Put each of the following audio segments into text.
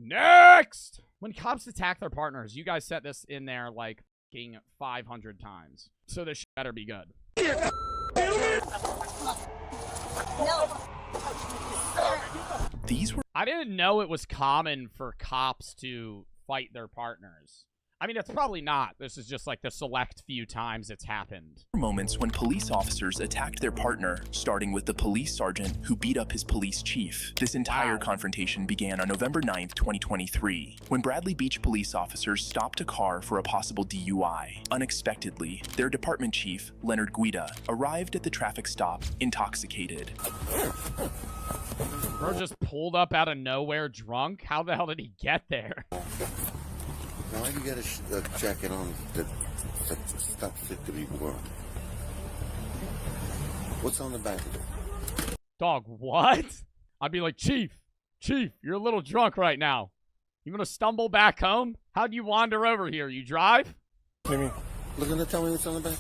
Next! When cops attack their partners, you guys set this in there like 500 times. So this better be good. I didn't know it was common for cops to fight their partners. I mean, it's probably not. This is just like the select few times it's happened. Moments when police officers attacked their partner, starting with the police sergeant who beat up his police chief. This entire confrontation began on November 9th, 2023, when Bradley Beach police officers stopped a car for a possible DUI. Unexpectedly, their department chief, Leonard Guida, arrived at the traffic stop intoxicated. Bro just pulled up out of nowhere drunk? How the hell did he get there? Why do you get a jacket on that stops fit to be worn? What's on the back of it? Dog, what? I'd be like, Chief, you're a little drunk right now. You gonna stumble back home? How'd you wander over here? You drive? What do you mean? Looking to tell me what's on the back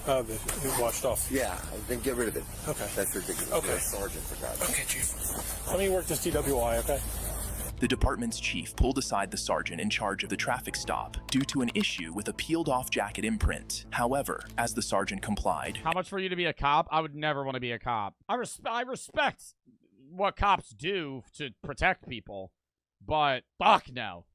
of it? It washed off. Yeah, then get rid of it. Okay. That's ridiculous. Okay. You're a sergeant, for God's sake. Okay, Chief. Let me work this DWI, okay? The department's chief pulled aside the sergeant in charge of the traffic stop due to an issue with a peeled-off jacket imprint. However, as the sergeant complied... How much for you to be a cop? I would never want to be a cop. I respect what cops do to protect people, but fuck no.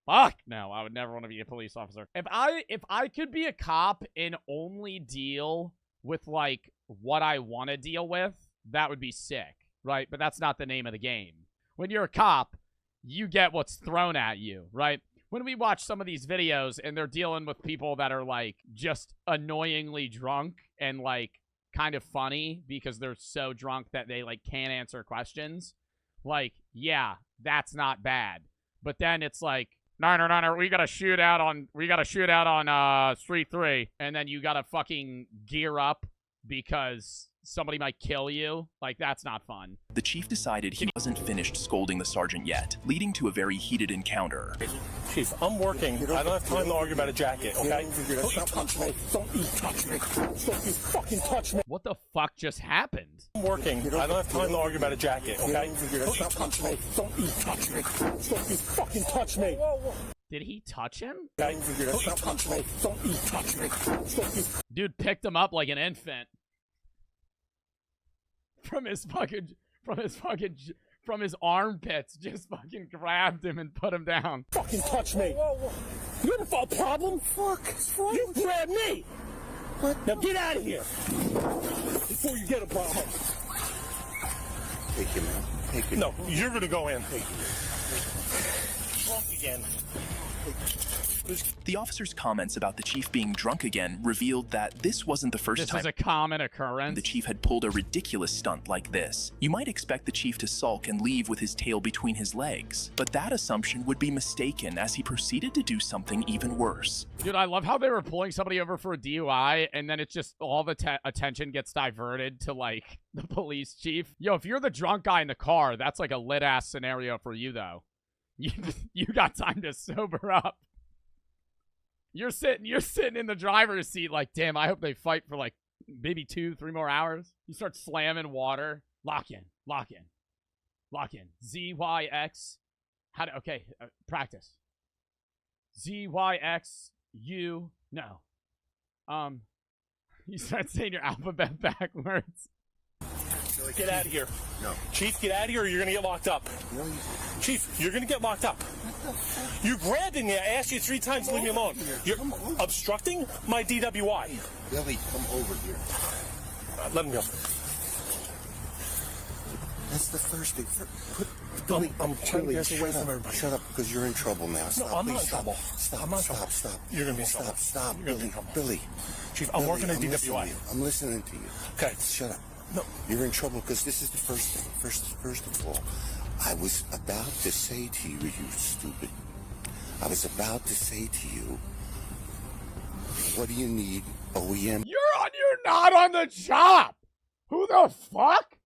Fuck no, I would never want to be a police officer. If I could be a cop and only deal with, like, what I want to deal with, that would be sick, right? But that's not the name of the game. When you're a cop, you get what's thrown at you, right? When we watch some of these videos and they're dealing with people that are, like, just annoyingly drunk and, like, kind of funny because they're so drunk that they, like, can't answer questions, like, yeah, that's not bad. But then it's like, Niner, we got a shootout on Street 3, and then you gotta fucking gear up because somebody might kill you. Like, that's not fun. The chief decided he wasn't finished scolding the sergeant yet, leading to a very heated encounter. Chief, I'm working. I don't have time to argue about a jacket, okay? Don't you touch me. Don't you touch me. Don't you fucking touch me. What the fuck just happened? I'm working. I don't have time to argue about a jacket, okay? Don't you touch me. Don't you touch me. Don't you fucking touch me. Did he touch him? Okay? Don't you touch me. Don't you touch me. Dude picked him up like an infant. From his armpits, just fucking grabbed him and put him down. Fucking touch me. You have a problem? Fuck. You grabbed me. What? Now get out of here. Before you get a problem. Take him out. Take him. No, you're gonna go in. Drunk again. The officer's comments about the chief being drunk again revealed that this wasn't the first time this is a common occurrence. the chief had pulled a ridiculous stunt like this. You might expect the chief to sulk and leave with his tail between his legs, but that assumption would be mistaken as he proceeded to do something even worse. Dude, I love how they were pulling somebody over for a DUI, and then it's just all the attention gets diverted to, like, the police chief. Yo, if you're the drunk guy in the car, that's like a lit-ass scenario for you, though. You got time to sober up. You're sitting in the driver's seat like, damn, I hope they fight for like maybe 2-3 more hours. You start slamming water. Lock in. ZYX. Practice. ZYX U. No. You start saying your alphabet backwards. Get out of here. No. Chief, get out of here or you're going to get locked up. No, Chief, you're going to get locked up. You grabbed me. I asked you 3 times to leave me alone. You're obstructing my DWI. Billy, come over here. Let him go. That's the first thing. Billy, I'm trying to get away from everybody. Shut up, because you're in trouble now. Stop, I'm please, not in stop. trouble. Stop, I'm not in stop, trouble. stop. You're going to be in trouble. Stop, You're gonna be Billy. in trouble. Billy. Chief, I'm working at listening DWI. to you. I'm listening to you. Okay. Shut up. No. You're in trouble because this is the first thing. First of all, I was about to say to you, you stupid. I was about to say to you, what do you need, OEM? You're not on the job. Who the fuck?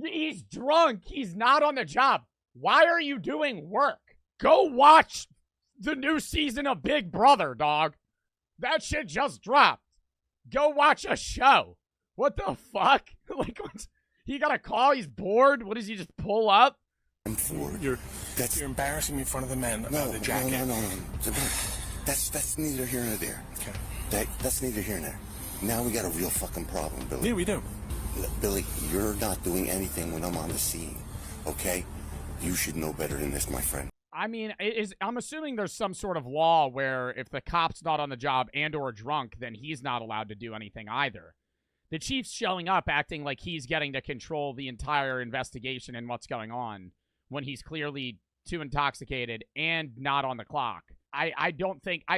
He's drunk. He's not on the job. Why are you doing work? Go watch the new season of Big Brother, dog. That shit just dropped. Go watch a show. What the fuck? Like, he got a call? He's bored? What does he just pull up? for. You're embarrassing me in front of the men about the jacket. No. That's neither here nor there. Okay. That's neither here nor there. Now we got a real fucking problem, Billy. Yeah, we do. Billy, you're not doing anything when I'm on the scene, okay? You should know better than this, my friend. I mean, I'm assuming there's some sort of law where if the cop's not on the job and or drunk, then he's not allowed to do anything either. The chief's showing up acting like he's getting to control the entire investigation and what's going on when he's clearly too intoxicated and not on the clock. I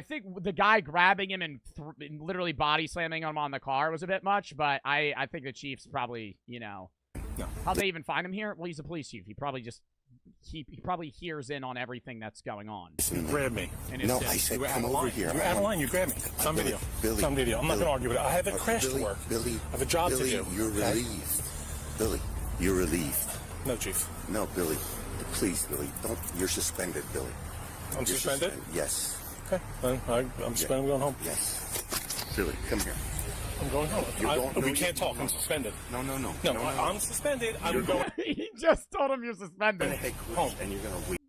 think the guy grabbing him and literally body slamming him on the car was a bit much, but I think the chief's probably, you know. No. How'd they even find him here? Well, he's a police chief. He probably just he probably hears in on everything that's going on. You grabbed me. No, I said come over here. You're out of line. You grabbed me. It's on video. Billy, it's on video. I'm not going to argue with it. I have a crash to work. Billy, I have a job to do. You're relieved. Billy, you're relieved. No, Chief. No, Billy. Please, Billy, don't. You're suspended, Billy. I'm suspended? Yes. Okay. Then I'm suspended. I'm going home. Yes. Billy, come here. I'm going home. We can't talk. I'm suspended. No. I'm suspended. I'm going. He just told him you're suspended. Home. And you're gonna wait.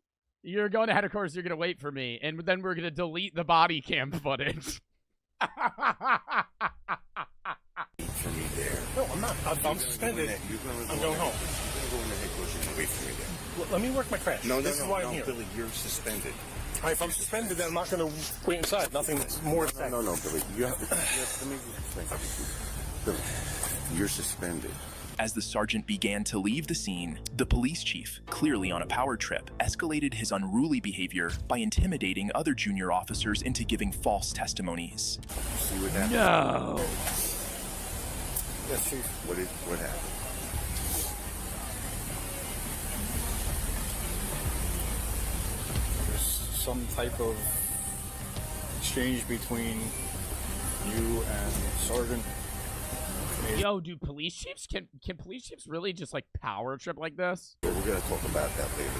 You're going to headquarters. You're going to wait for me, and then we're going to delete the body cam footage. For me there. No, I'm not. I'm suspended. I'm going home. You're gonna go in the headquarters. You're gonna wait for me there. Let me work my crash. This is why I'm here. Billy, you're suspended. All right, if I'm suspended, then I'm not going to wait inside. Nothing more to say. No, Billy. Let me explain something. Billy, you're suspended. As the sergeant began to leave the scene, the police chief, clearly on a power trip, escalated his unruly behavior by intimidating other junior officers into giving false testimonies. See what happened? No. Yes, Chief. What happened? Some type of exchange between you and Sergeant. Yo, do police chiefs can police chiefs really just like power trip like this? We're gonna talk about that later.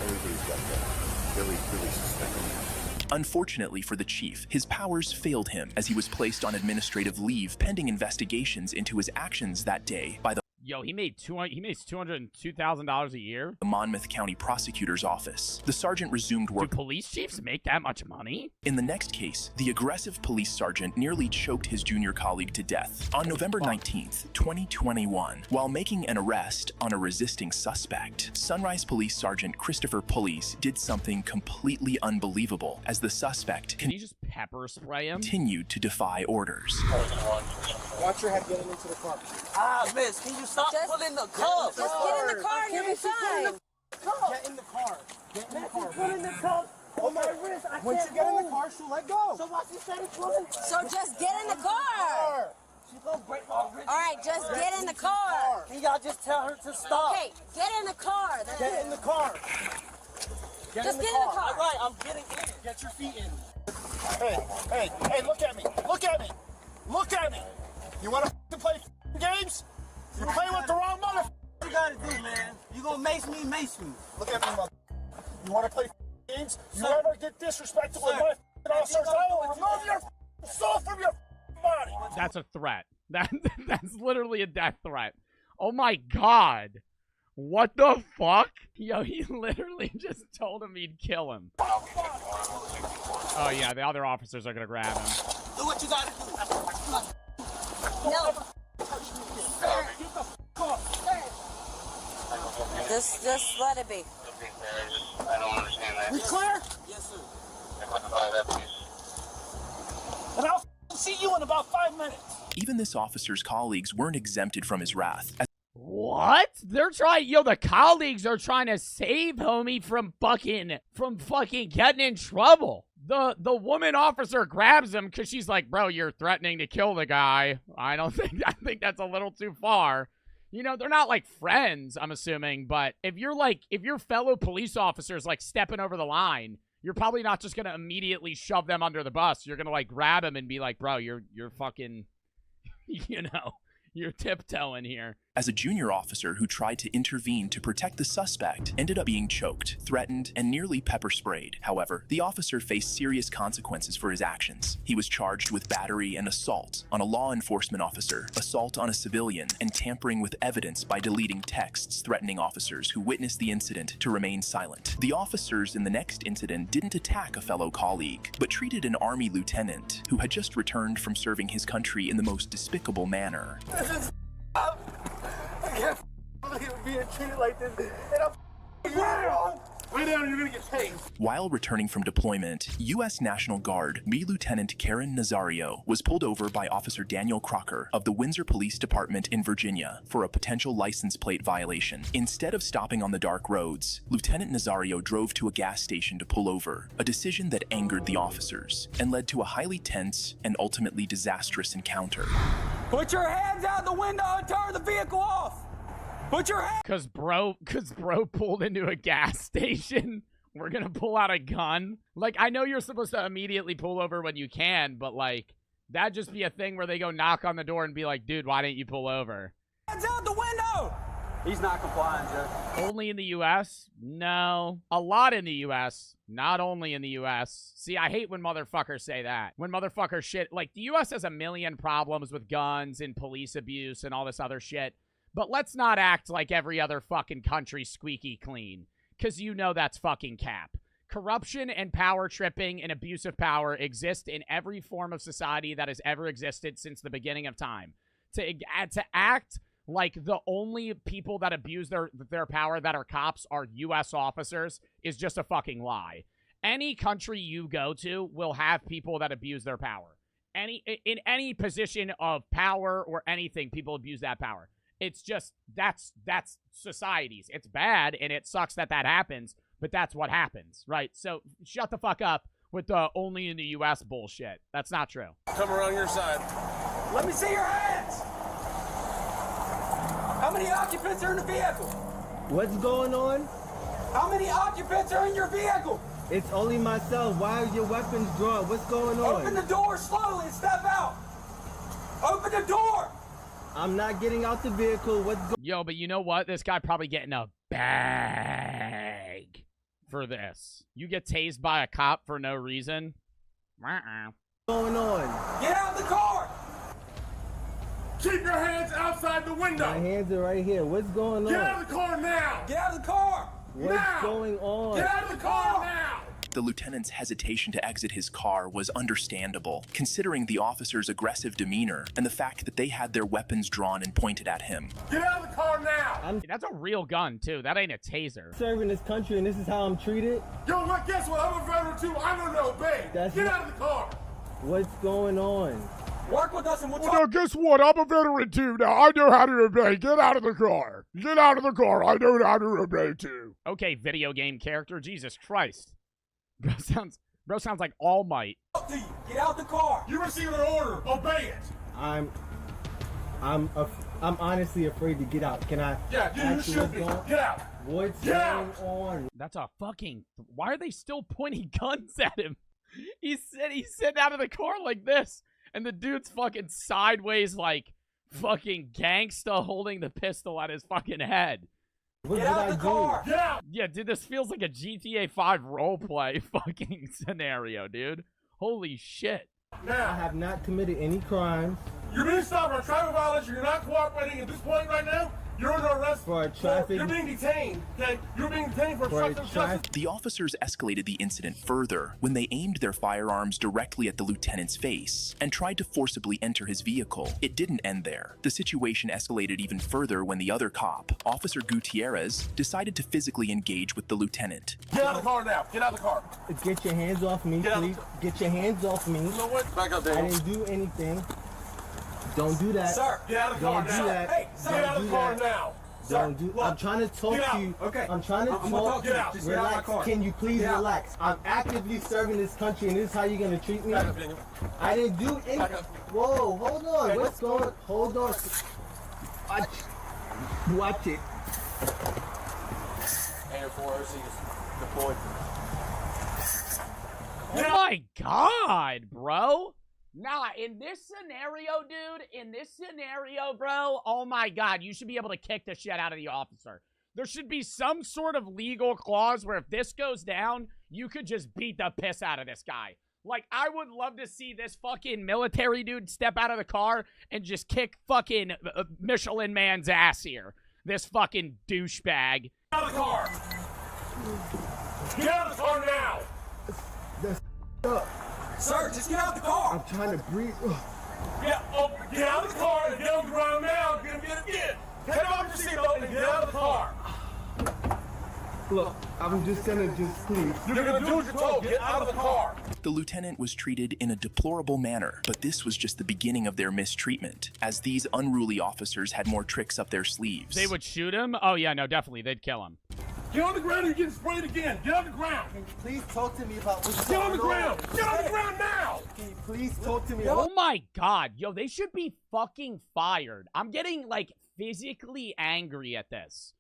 Everybody's got that. Billy's suspended. Unfortunately for the chief, his powers failed him as he was placed on administrative leave pending investigations into his actions that day by the Yo, he makes $202,000 a year. Monmouth County Prosecutor's Office. The sergeant resumed Do work. police chiefs make that much money? In the next case, the aggressive police sergeant nearly choked his junior colleague to death on November 19th, 2021, while making an arrest on a resisting suspect. Sunrise Police Sergeant Christopher Pulleys did something completely unbelievable as the suspect Can you just pepper spray him? continued to defy orders. Watch your head getting into the car. Miss, can you stop pulling the cuffs? Just get in the car and you'll be fine. Get in the car. Get in the car. Pulling the cuffs on my wrist. I Once can't you get in the move. car, she'll let go. So why she started pulling? So just get in the car. She's gonna break my wrist. All right, just get in the car. Can y'all just tell her to stop? Okay, get in the car. That's Get it. in the car. Just get in the car. All right, I'm getting in. Get your feet in. Hey, look at me. Look at me. Look at me. You want to play games? You're playing with the wrong mother. What you gotta do, man? You gonna mace me, mace me. Look at me, mother. You want to play games? You Sir. ever get disrespectful with Sir. my officers? I will remove your soul from your body. That's a threat. That's literally a death threat. Oh my god. What the fuck? Yo, he literally just told him he'd kill him. Oh yeah, the other officers are gonna grab him. Do what you gotta do. No. Just let it be. I don't understand that. We clear? Yes, sir. And I'll see you in about 5 minutes. Even this officer's colleagues weren't exempted from his wrath, as What? They're trying, yo, the colleagues are trying to save homie from fucking getting in trouble. The woman officer grabs him because she's like, bro, you're threatening to kill the guy. I think that's a little too far. You know, they're not like friends, I'm assuming, but if your fellow police officers like stepping over the line, you're probably not just gonna immediately shove them under the bus. You're gonna like grab him and be like, bro, you're fucking, you know, you're tiptoeing here. as a junior officer who tried to intervene to protect the suspect ended up being choked, threatened, and nearly pepper sprayed. However, the officer faced serious consequences for his actions. He was charged with battery and assault on a law enforcement officer, assault on a civilian, and tampering with evidence by deleting texts threatening officers who witnessed the incident to remain silent. The officers in the next incident didn't attack a fellow colleague, but treated an Army lieutenant who had just returned from serving his country in the most despicable manner. I can't believe being treated like this. And I'm wrong. Lay down, you're gonna get paid. While returning from deployment, U.S. National Guard B. Lieutenant Karen Nazario was pulled over by Officer Daniel Crocker of the Windsor Police Department in Virginia for a potential license plate violation. Instead of stopping on the dark roads, Lieutenant Nazario drove to a gas station to pull over, a decision that angered the officers and led to a highly tense and ultimately disastrous encounter. Put your hands out the window and turn the vehicle off. Put your hands. Cause bro pulled into a gas station. We're gonna pull out a gun. Like, I know you're supposed to immediately pull over when you can, but like, that'd just be a thing where they go knock on the door and be like, dude, why didn't you pull over? Hands out the window. He's not complying, Judge. Only in the U.S.? No. A lot in the U.S. Not only in the U.S. See, I hate when motherfuckers say that. When motherfuckers shit. Like, the U.S. has a million problems with guns and police abuse and all this other shit. But let's not act like every other fucking country squeaky clean. Because you know that's fucking cap. Corruption and power tripping and abuse of power exist in every form of society that has ever existed since the beginning of time. To act like the only people that abuse their power that are cops are U.S. officers is just a fucking lie. Any country you go to will have people that abuse their power. In any position of power or anything, people abuse that power. It's just, that's societies. It's bad, and it sucks that happens, but that's what happens, right? So shut the fuck up with the only in the U.S. bullshit. That's not true. Come around your side. Let me see your hands. How many occupants are in the vehicle? What's going on? How many occupants are in your vehicle? It's only myself. Why are your weapons drawn? What's going on? Open the door slowly and step out. Open the door. I'm not getting out the vehicle. Yo, but you know what? This guy probably getting a bag for this. You get tased by a cop for no reason? What's going on? Get out of the car. Keep your hands outside the window. My hands are right here. What's going on? Get out of the car now. Get out of the car. What's going on? Get out of the car now. The lieutenant's hesitation to exit his car was understandable, considering the officer's aggressive demeanor and the fact that they had their weapons drawn and pointed at him. Get out of the car now! That's a real gun, too. That ain't a taser. Serving this country, and this is how I'm treated? Yo, what? Guess what? I'm a veteran, too. I don't know, babe. Get out of the car! What's going on? Work with us and we'll talk. Now, guess what? I'm a veteran, too. Now, I know how to obey. Get out of the car. Get out of the car. I know how to obey, too. Okay, video game character. Jesus Christ. Bro sounds like All Might. Get out the car. You received an order. Obey it. I'm honestly afraid to get out. Can I? Yeah, you should be. Get out. What's going on? That's a fucking. Why are they still pointing guns at him? He's sitting out of the car like this, and the dude's fucking sideways like fucking gangsta holding the pistol at his fucking head. What did I do? Get out. Yeah, dude, this feels like a GTA 5 roleplay fucking scenario, dude. Holy shit. Now, I have not committed any crimes. You're being stopped for a traffic violation. You're not cooperating at this point right now. You're under arrest for a traffic. You're being detained. Okay, you're being detained for obstruction of justice. The officers escalated the incident further when they aimed their firearms directly at the lieutenant's face and tried to forcibly enter his vehicle. It didn't end there. The situation escalated even further when the other cop, Officer Gutierrez, decided to physically engage with the lieutenant. Get out of the car now. Get out of the car. Get your hands off me, please. Get your hands off me. You know what? Back up there. I didn't do anything. Don't do that. Sir, get out of the car now. Don't do that. Hey, sir, get out of the car now. Don't do. I'm trying to talk to you. Okay. I'm trying to talk. Get out. Just get out of my Relax. car. Can you please relax? I'm actively serving this country, and this is how you're gonna treat me? I didn't do anything. Whoa, hold on. What's going on? Hold on. Watch it. Air 406 deployed. Oh my god, bro. Nah, in this scenario, dude, bro, oh my God, you should be able to kick the shit out of the officer. There should be some sort of legal clause where if this goes down, you could just beat the piss out of this guy. Like, I would love to see this fucking military dude step out of the car and just kick fucking Michelin Man's ass here. This fucking douchebag. Get out of the car! Get out of the car now! That's up. Sir, just get out the car. I'm trying to breathe. Get out of the car and get on the ground now. Get. Take off your seatbelt and get out of the car. Look, I'm just gonna please. You're gonna do what you're told. Get out of the car. The lieutenant was treated in a deplorable manner, but this was just the beginning of their mistreatment, as these unruly officers had more tricks up their sleeves. They would shoot him? Oh, yeah, no, definitely. They'd kill him. Get on the ground or you're getting sprayed again. Get on the ground. Can you please talk to me about what's Get going on the ground. Get on the ground now. Can you please talk to me? Oh my God. Yo, they should be fucking fired. I'm getting, like, physically angry at this.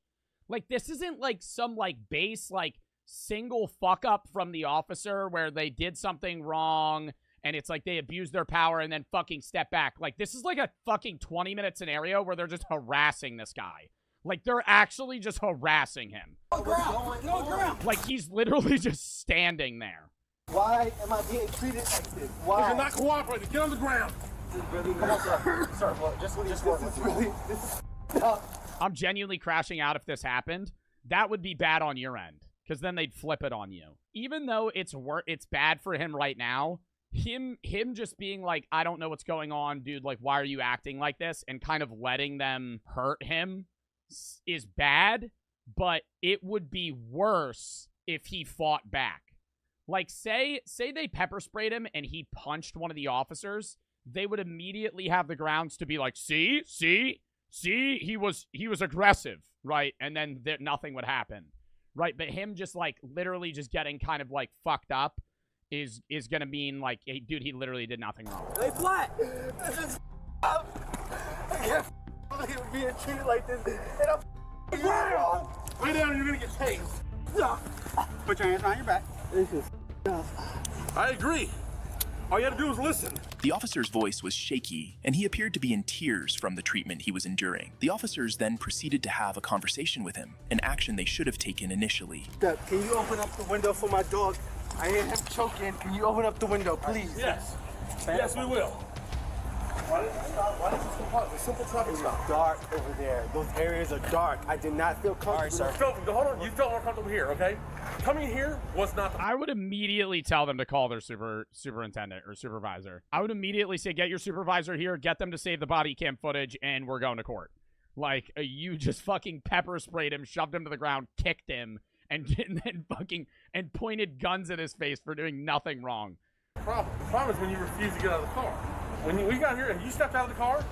Like, this isn't, like, some, like, base, like, single fuck up from the officer where they did something wrong and it's like they abused their power and then fucking step back. Like, this is like a fucking 20-minute scenario where they're just harassing this guy. Like, they're actually just harassing him. Like, he's literally just standing there. Why am I being treated like this? Why? You're not cooperating. Get on the ground. This is really come on, sir. Sir, look, just this is tough. I'm genuinely crashing out if this happened. That would be bad on your end, because then they'd flip it on you. Even though it's bad for him right now, him just being like, I don't know what's going on, dude, like, why are you acting like this? And kind of letting them hurt him is bad, but it would be worse if he fought back. Like, say they pepper sprayed him and he punched one of the officers, they would immediately have the grounds to be like, see, he was aggressive, right? And then nothing would happen, right? But him just, like, literally just getting kind of, like, fucked up is gonna mean, like, hey, dude, he literally did nothing wrong. Lay flat. This is I can't believe being treated like this. And I'm down. Lay down and you're gonna get tased. Put your hands on your back. This is I agree. All you had to do was listen. The officer's voice was shaky, and he appeared to be in tears from the treatment he was enduring. The officers then proceeded to have a conversation with him, an action they should have taken initially. Can you open up the window for my dog? I hear him choking. Can you open up the window, please? Yes. Yes, we will. Why did this comply? It's a simple traffic stop. It's dark over there. Those areas are dark. I did not feel comfortable. All right, sir. Hold on. You felt more comfortable here, okay? Coming here was not I would immediately tell them to call their superintendent or supervisor. I would immediately say, get your supervisor here, get them to save the body cam footage, and we're going to court. Like, you just fucking pepper sprayed him, shoved him to the ground, kicked him, and then fucking pointed guns at his face for doing nothing wrong. The problem is when you refuse to get out of the car. When we got here and you stepped out of the car,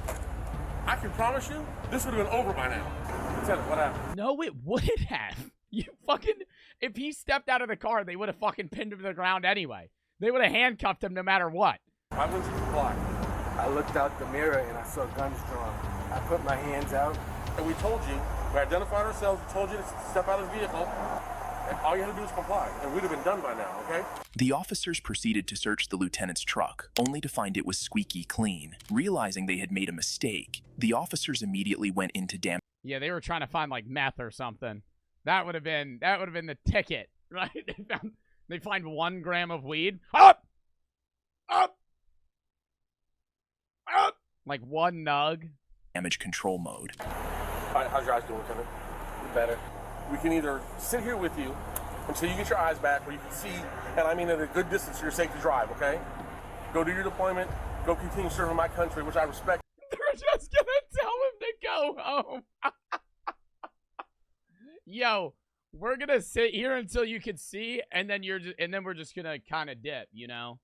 I can promise you, this would have been over by now. Lieutenant, what happened? No, it wouldn't have. You fucking... If he stepped out of the car, they would have fucking pinned him to the ground anyway. They would have handcuffed him no matter what. Why wouldn't you comply? I looked out the mirror and I saw guns drawn. I put my hands out. And we told you, we identified ourselves, we told you to step out of the vehicle, and all you had to do was comply, and we'd have been done by now, okay? The officers proceeded to search the lieutenant's truck, only to find it was squeaky clean. Realizing they had made a mistake, the officers immediately went into damage. Yeah, they were trying to find, like, meth or something. That would have been the ticket, right? They find 1 gram of weed. Up! Like 1 nug. Damage control mode. All right, how's your eyes doing, Lieutenant? Better. We can either sit here with you until you get your eyes back where you can see, and I mean at a good distance so you're safe to drive, okay? Go do your deployment. Go continue serving my country, which I respect. They're just gonna tell him to go home. Yo, we're gonna sit here until you can see, and then we're just gonna kind of dip, you know?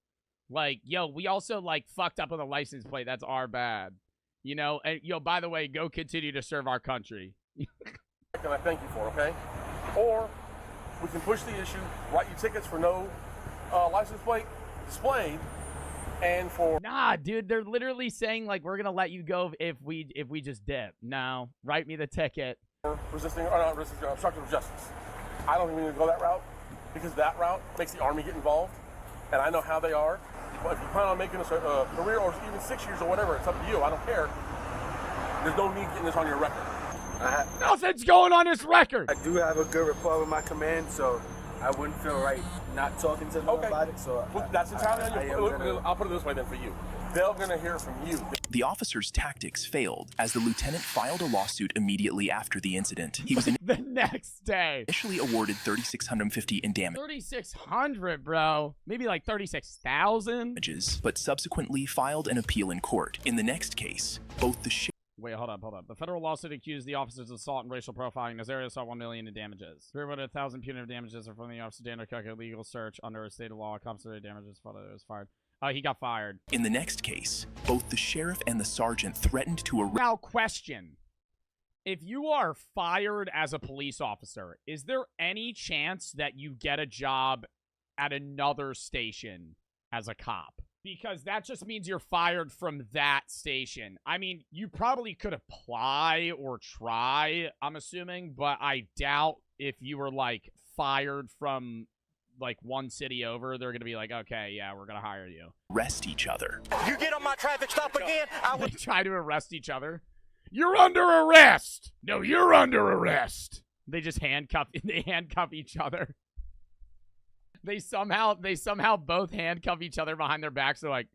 Like, yo, we also, like, fucked up on the license plate. That's our bad. You know? And, yo, by the way, go continue to serve our country. And I thank you for, okay? Or we can push the issue, write you tickets for no license plate displayed, and for... Nah, dude, they're literally saying, like, we're gonna let you go if we just dip. No, write me the ticket. Obstruction of justice. I don't even need to go that route, because that route makes the Army get involved, and I know how they are. if you plan on making this a career or even 6 years or whatever, it's up to you. I don't care. There's no need getting this on your record. Nothing's going on his record. I do have a good rapport with my command, so I wouldn't feel right not talking to them about it. So that's entirely on you. I'll put it this way then for you. They're going to hear from you. The officer's tactics failed as the lieutenant filed a lawsuit immediately after the incident. He was the next day initially awarded $3,650 in damages. 3,600, bro. Maybe like 36,000. But subsequently filed an appeal in court. In the next case, both the Wait, hold up. The federal lawsuit accused the officers of assault and racial profiling. Nazario sought $1 million in damages. 300,000 punitive damages are from the officer Daniel Cook, a legal search under a state of law. Compensated damages for was fired. He got fired. In the next case, both the sheriff and the sergeant threatened to arrest. Now, question. If you are fired as a police officer, is there any chance that you get a job at another station as a cop? Because that just means you're fired from that station. I mean, you probably could apply or try, I'm assuming, but I doubt if you were, like, fired from, like, one city over, they're going to be like, okay, yeah, we're going to hire you. Arrest each other. You get on my traffic stop again, I will try to arrest each other. You're under arrest! No, you're under arrest! They just handcuff each other. They somehow both handcuff each other behind their backs. They're like,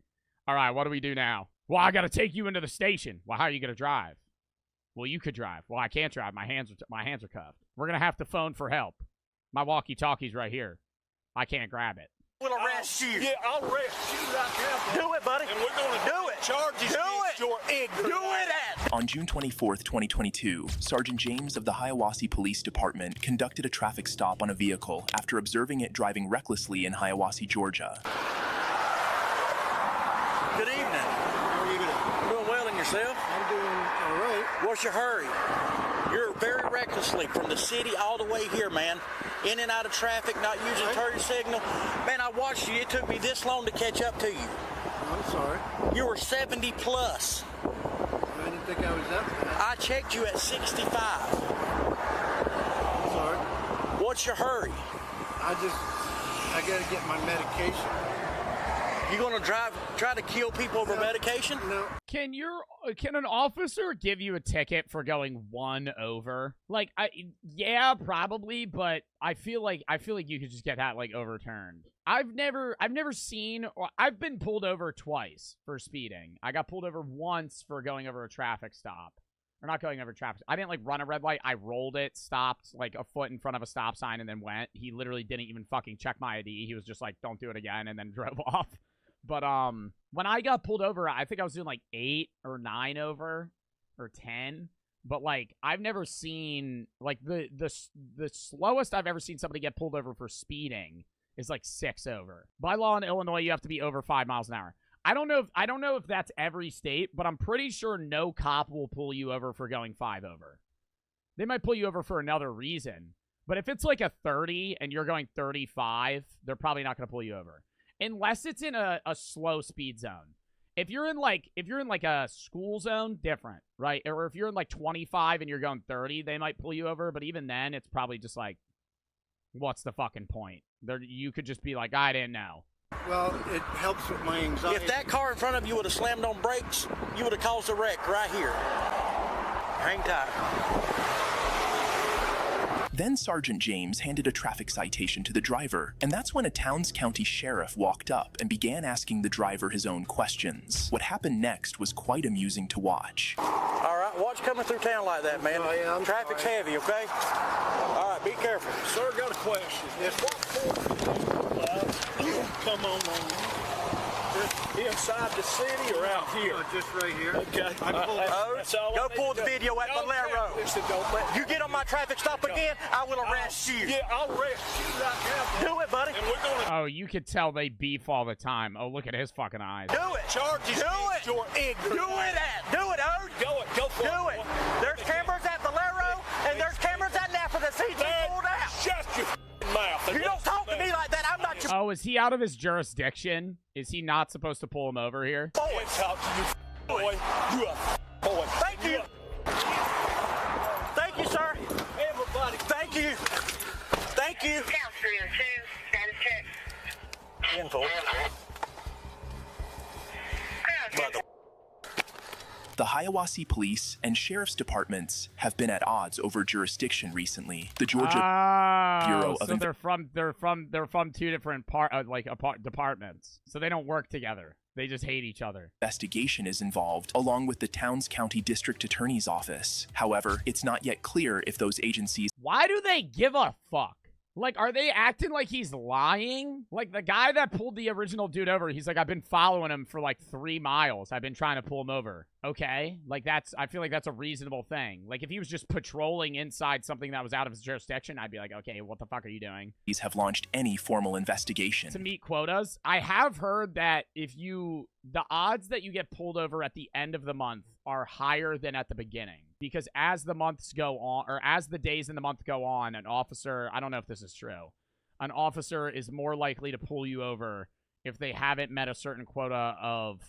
all right, what do we do now? Well, I got to take you into the station. Well, how are you going to drive? Well, you could drive. Well, I can't drive. My hands are cuffed. We're going to have to phone for help. My walkie-talkie's right here. I can't grab it. We'll arrest you. Yeah, I'll arrest you right now. Do it, buddy. And we're going to do it. Charges against your ignorance. Do it. On June 24th, 2022, Sergeant James of the Hiawassee Police Department conducted a traffic stop on a vehicle after observing it driving recklessly in Hiawassee, Georgia. Good evening. How are you doing? Doing well in yourself? I'm doing all right. What's your hurry? You're very recklessly from the city all the way here, man. In and out of traffic, not using turn signal. Man, I watched you. It took me this long to catch up to you. I'm sorry. You were 70 plus. I didn't think I was that bad. I checked you at 65. I'm sorry. What's your hurry? I gotta get my medication. You gonna try to kill people over medication? No. Can an officer give you a ticket for going one over? Like, yeah, probably, but I feel like you could just get that like overturned. I've never seen, or I've been pulled over twice for speeding. I got pulled over once for going over a traffic stop. Or not going over traffic. I didn't like run a red light. I rolled it, stopped like a foot in front of a stop sign, and then went. He literally didn't even fucking check my ID. He was just like, don't do it again, and then drove off. But when I got pulled over, I think I was doing like 8 or 9 over or 10. But like I've never seen like the slowest I've ever seen somebody get pulled over for speeding is like 6 over. By law in Illinois, you have to be over 5 miles an hour. I don't know if that's every state, but I'm pretty sure no cop will pull you over for going 5 over. They might pull you over for another reason. But if it's like a 30 and you're going 35, they're probably not going to pull you over. Unless it's in a slow speed zone. If you're in like a school zone, different, right? Or if you're in like 25 and you're going 30, they might pull you over. But even then, it's probably just like, what's the fucking point? You could just be like, I didn't know. Well, it helps with my anxiety. If that car in front of you would have slammed on brakes, you would have caused a wreck right here. Hang tight. Then Sergeant James handed a traffic citation to the driver, and that's when a Towns County sheriff walked up and began asking the driver his own questions. What happened next was quite amusing to watch. All right, watch coming through town like that, man. Oh, yeah, Traffic's heavy, okay? All right, be careful. Sir, got a question. Yes. Come on. Inside the city or out here? Just right here. Okay. Go pull the video at Valero. You get on my traffic stop again, I will arrest you. Yeah, I'll arrest you right now. Do it, buddy. And we're gonna Oh, you could tell they beef all the time. Oh, look at his fucking eyes. do it. charges against your ignorance. Do it. Do it, Ode. Go for it. Do it. There's cameras at Valero, and there's cameras at Napa that see you pulled out. Shut your mouth. You don't talk to me like that. I'm not your Oh, is he out of his jurisdiction? Is he not supposed to pull him over here? boy. Talk to you, boy. You a boy. Thank you. Thank you, sir. Everybody. Thank you. Thank you. Count 302, status check. Info. The Hiawassee Police and Sheriff's Departments have been at odds over jurisdiction recently. The Georgia Bureau of they're from two different departments, so they don't work together. They just hate each other. Investigation is involved, along with the Towns County District Attorney's Office. However, it's not yet clear if those agencies... Why do they give a fuck? Like, are they acting like he's lying? Like, the guy that pulled the original dude over, he's like, I've been following him for like 3 miles. I've been trying to pull him over. Okay? Like, I feel like that's a reasonable thing. Like, if he was just patrolling inside something that was out of his jurisdiction, I'd be like, okay, what the fuck are you doing? These have launched any formal investigation. To meet quotas, I have heard that the odds that you get pulled over at the end of the month are higher than at the beginning. Because as the months go on, or as the days in the month go on, an officer, I don't know if this is true, an officer is more likely to pull you over if they haven't met a certain quota of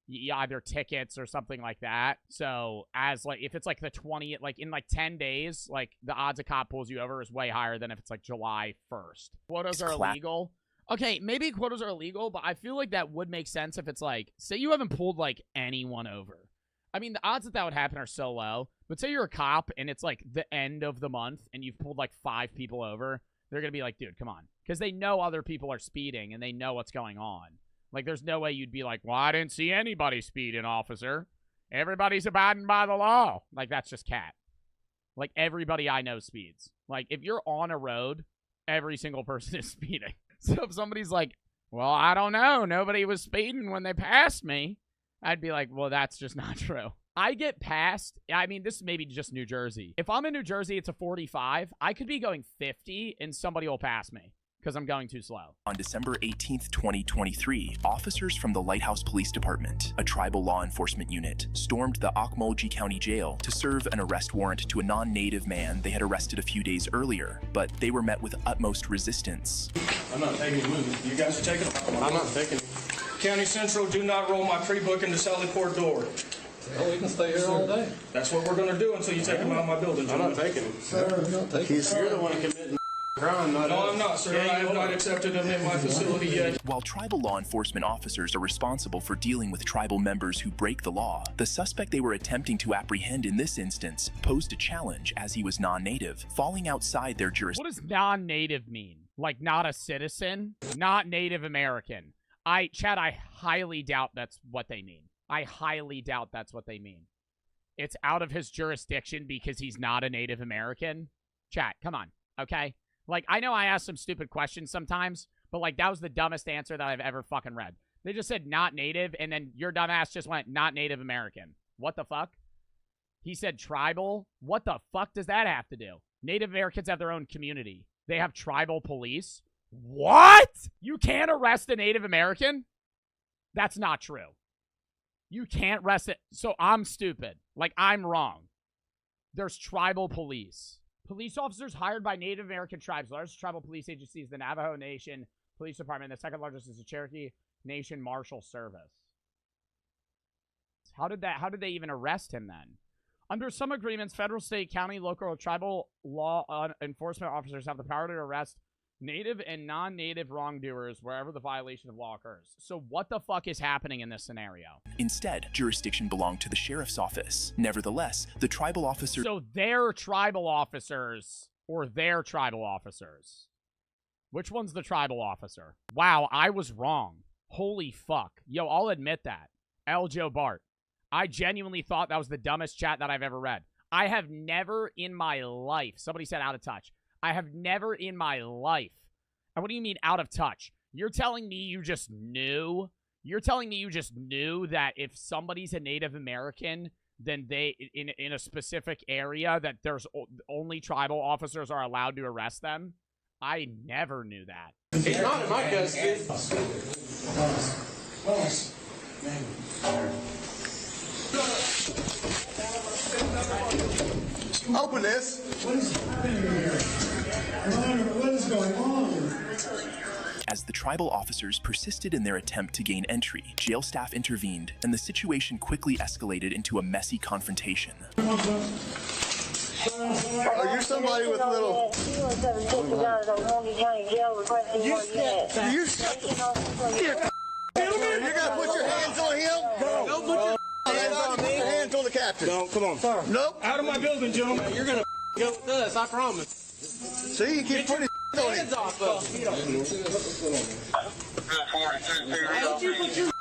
either tickets or something like that. So as like, if it's like the 20th, like in like 10 days, like the odds a cop pulls you over is way higher than if it's like July 1st. Quotas are illegal. Okay, maybe quotas are illegal, but I feel like that would make sense if it's like, say you haven't pulled like anyone over. I mean, the odds that would happen are so low. But say you're a cop and it's like the end of the month and you've pulled like 5 people over. They're going to be like, dude, come on. Because they know other people are speeding and they know what's going on. Like, there's no way you'd be like, well, I didn't see anybody speeding, officer. Everybody's abiding by the law. Like, that's just cat. Like, everybody I know speeds. Like, if you're on a road, every single person is speeding. So if somebody's like, well, I don't know. Nobody was speeding when they passed me. I'd be like, well, that's just not true. I get passed. I mean, this is maybe just New Jersey. If I'm in New Jersey, it's a 45. I could be going 50 and somebody will pass me because I'm going too slow. On December 18th, 2023, officers from the Lighthouse Police Department, a tribal law enforcement unit, stormed the Okmulgee County Jail to serve an arrest warrant to a non-native man they had arrested a few days earlier, but they were met with utmost resistance. I'm not taking the movie. You guys are taking them? I'm not taking it. County Central, do not roll my pre-booking to Sally Port door. Oh, we can stay here all day. That's what we're going to do until you take them out of my building. I'm not taking it. Sir, I'm not taking it. You're the one committing crime, not No, I'm not, sir. I have not accepted them in my facility yet. While tribal law enforcement officers are responsible for dealing with tribal members who break the law, the suspect they were attempting to apprehend in this instance posed a challenge as he was non-native, falling outside their jurisdiction. What does non-native mean? Like, not a citizen? Not Native American. Chad, I highly doubt that's what they mean. I highly doubt that's what they mean. It's out of his jurisdiction because he's not a Native American. Chat, come on, okay? Like, I know I ask some stupid questions sometimes, but, like, that was the dumbest answer that I've ever fucking read. They just said not native, and then your dumb ass just went not Native American. What the fuck? He said tribal? What the fuck does that have to do? Native Americans have their own community. They have tribal police? What? You can't arrest a Native American? That's not true. You can't arrest it. So I'm stupid. Like, I'm wrong. There's tribal police. Police officers hired by Native American tribes. The largest tribal police agency is the Navajo Nation Police Department. The second largest is the Cherokee Nation Marshal Service. How did they even arrest him then? Under some agreements, federal, state, county, local, or tribal law enforcement officers have the power to arrest Native and non-native wrongdoers wherever the violation of law occurs. So what the fuck is happening in this scenario? Instead, jurisdiction belonged to the sheriff's office. Nevertheless, the tribal officer... So they're tribal officers, or their tribal officers. Which one's the tribal officer? Wow, I was wrong. Holy fuck. Yo, I'll admit that. L. Joe Bart. I genuinely thought that was the dumbest chat that I've ever read. I have never in my life... Somebody said out of touch. I have never in my life. And what do you mean out of touch? You're telling me you just knew? You're telling me you just knew that if somebody's a Native American, then they, in a specific area, that there's only tribal officers are allowed to arrest them? I never knew that. He's not in my custody. Open this. What is happening here? What is going on? As the tribal officers persisted in their attempt to gain entry, jail staff intervened, and the situation quickly escalated into a messy confrontation. Are you somebody with little... You're gonna put your hands on him? Go put your hands on me. Hands on the captain. No, come on. Sir. Nope. Out of my building, gentlemen. You're going to go with us, I promise. See, you keep putting hands off of me. Don't you put your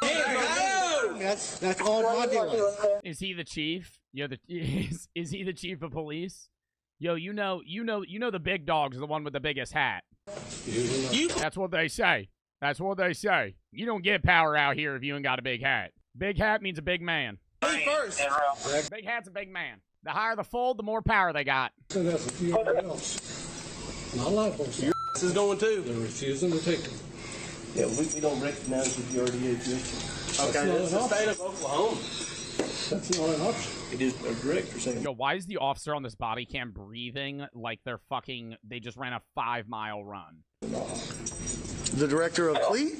hands. That's all my deal. Is he the chief? Yo, is he the chief of police? Yo, you know the big dog's the one with the biggest hat. That's what they say. That's what they say. You don't get power out here if you ain't got a big hat. Big hat means a big man. First. Big hat's a big man. The higher the fold, the more power they got. So that's a few else. Not a lot of folks. Your ass is going too. They're refusing to take them. Yeah, we don't recognize that you already exist. Okay, it's the state of Oklahoma. That's not an option. It is a director saying. Yo, why is the officer on this body cam breathing like they just ran a 5-mile run? The director of fleet?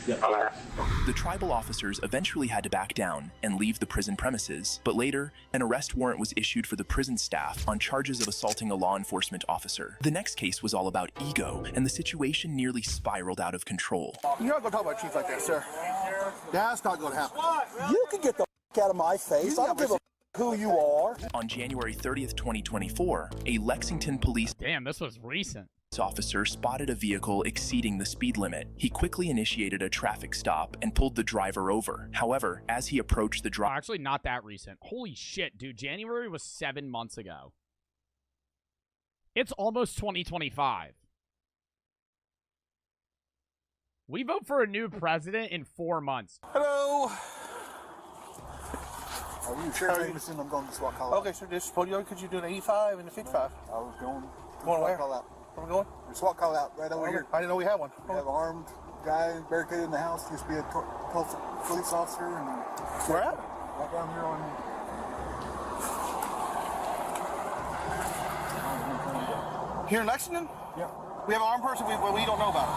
The tribal officers eventually had to back down and leave the prison premises, but later, an arrest warrant was issued for the prison staff on charges of assaulting a law enforcement officer. The next case was all about ego, and the situation nearly spiraled out of control. You're not going to talk about chief like that, sir. That's not going to happen. You can get the out of my face. I don't give a who you are. On January 30th, 2024, a Lexington police this was recent. Officer spotted a vehicle exceeding the speed limit. He quickly initiated a traffic stop and pulled the driver over. However, as he approached the driver... Actually, not that recent. Holy shit, dude. January was 7 months ago. It's almost 2025. We vote for a new president in 4 months. Hello. Are you sure? I'm going to SWAT call out. Okay, sir. This could you do an 85 and a 55? I was going. Going where? Call out. Where we going? The SWAT call out right over here. I didn't know we had one. We have an armed guy barricaded in the house. Used to be a police officer. And where at? Right down here on. Here in Lexington? Yeah. We have an armed person we don't know about.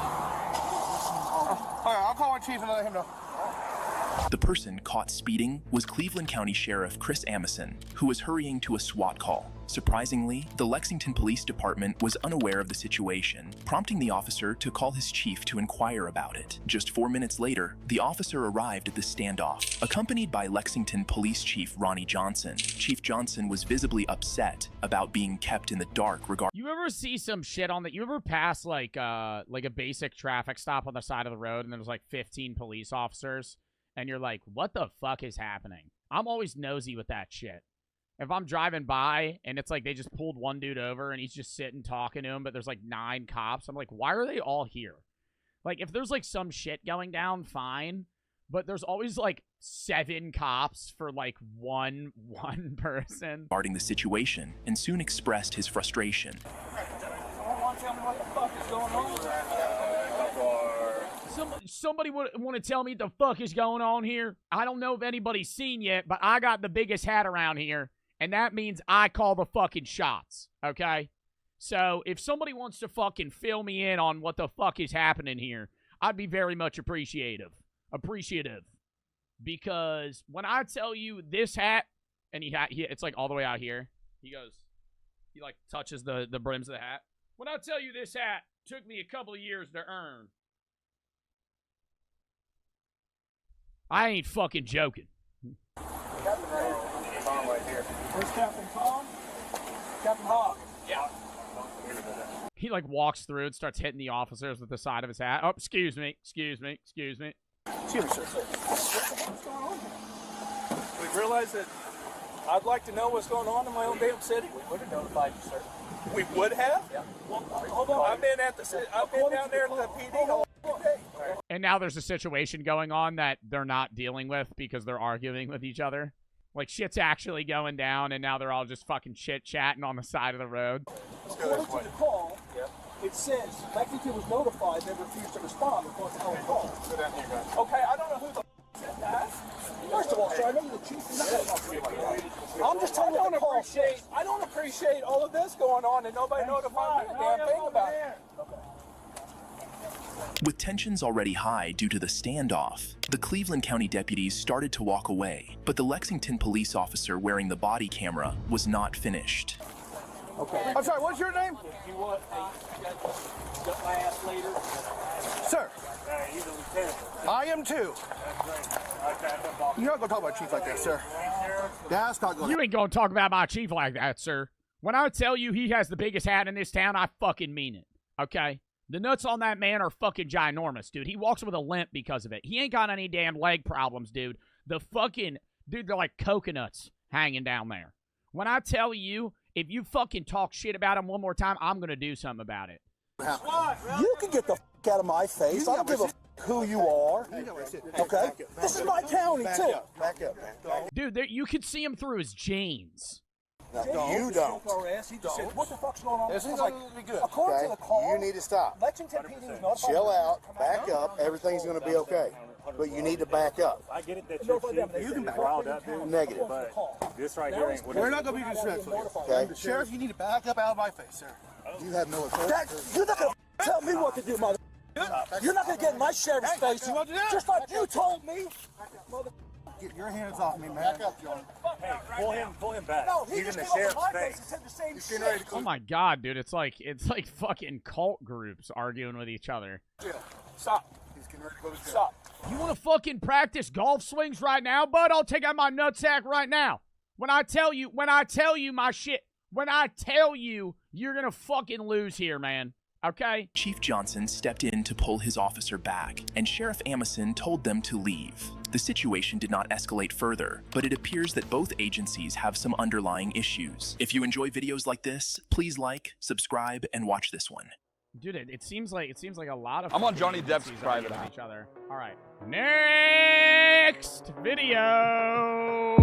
Okay, I'll call our chief and let him know. The person caught speeding was Cleveland County Sheriff Chris Amison, who was hurrying to a SWAT call. Surprisingly, the Lexington Police Department was unaware of the situation, prompting the officer to call his chief to inquire about it. Just 4 minutes later, the officer arrived at the standoff. Accompanied by Lexington Police Chief Ronnie Johnson, Chief Johnson was visibly upset about being kept in the dark regarding... You ever see some shit on that? You ever pass like a basic traffic stop on the side of the road and there's like 15 police officers? And you're like, what the fuck is happening? I'm always nosy with that shit. If I'm driving by and it's like they just pulled one dude over and he's just sitting talking to him, but there's like 9 cops, I'm like, why are they all here? Like, if there's like some shit going down, fine. But there's always like 7 cops for like one person. Regarding the situation, and soon expressed his frustration. Someone want to tell me what the fuck is going on? Somebody want to tell me what the fuck is going on here? I don't know if anybody's seen yet, but I got the biggest hat around here, and that means I call the fucking shots, okay? So if somebody wants to fucking fill me in on what the fuck is happening here, I'd be very much appreciative. Because when I tell you this hat, and it's like all the way out here, he like touches the brims of the hat. When I tell you this hat took me a couple of years to earn, I ain't fucking joking. Captain Tom right here. Where's Captain Tom? Captain Hawk. Yeah. He like walks through and starts hitting the officers with the side of his hat. Oh, excuse me. Excuse me, sir. What's going on here? We realize that I'd like to know what's going on in my own damn city. We would have notified you, sir. We would have? Yeah. Well, hold on. I've been down there at the PD all day. And now there's a situation going on that they're not dealing with because they're arguing with each other. Like, shit's actually going down, and now they're all just fucking chit-chatting on the side of the road. According to the call, it says Lexington was notified they refused to respond according to the call. Okay, I don't know who the said that. First of all, sir, I know you're the chief. I'm just telling you what the call says. I don't appreciate all of this going on and nobody notified me a damn thing about it. With tensions already high due to the standoff, the Cleveland County deputies started to walk away, but the Lexington police officer wearing the body camera was not finished. Okay. I'm sorry, what's your name? You want my ass later? Sir. He's a lieutenant. I am too. You're not going to talk about chief like that, sir. That's not going You ain't gonna talk about my chief like that, sir. When I tell you he has the biggest hat in this town, I fucking mean it. Okay? The nuts on that man are fucking ginormous, dude. He walks with a limp because of it. He ain't got any damn leg problems, dude. They're like coconuts hanging down there. When I tell you, if you fucking talk shit about him one more time, I'm gonna do something about it. You can get the out of my face. I don't give a who you are. Okay? This is my county, too. Back up, man. Dude, you could see him through his jeans. No, you don't. He just said, what the fuck's going on? This is like, going to be good. According to the call, you need to stop. Lexington PD was notified. Chill out, back up. Everything's going to be okay. But you need to back up. I get it that you can back riled up, dude. Negative. But this right here ain't what We're not going to be disrespectful. Okay? Sheriff, you need to back up out of my face, sir. You have no authority. You're not going to tell me what to do, mother. You're not going to get in my sheriff's face, just like you told me. Get your hands off me, man. Back up, John. Hey, pull him back. No, he's in the sheriff's face. Oh my god, dude, it's like fucking cult groups arguing with each other. Stop. Stop. You want to fucking practice golf swings right now, bud? I'll take out my nutsack right now. When I tell you my shit, when I tell you, you're gonna fucking lose here, man. Okay? Chief Johnson stepped in to pull his officer back, and Sheriff Amison told them to leave. The situation did not escalate further, but it appears that both agencies have some underlying issues. If you enjoy videos like this, please like, subscribe, and watch this one. Dude, it seems like a lot of. I'm on Johnny Depp's private each other. All right. Next video.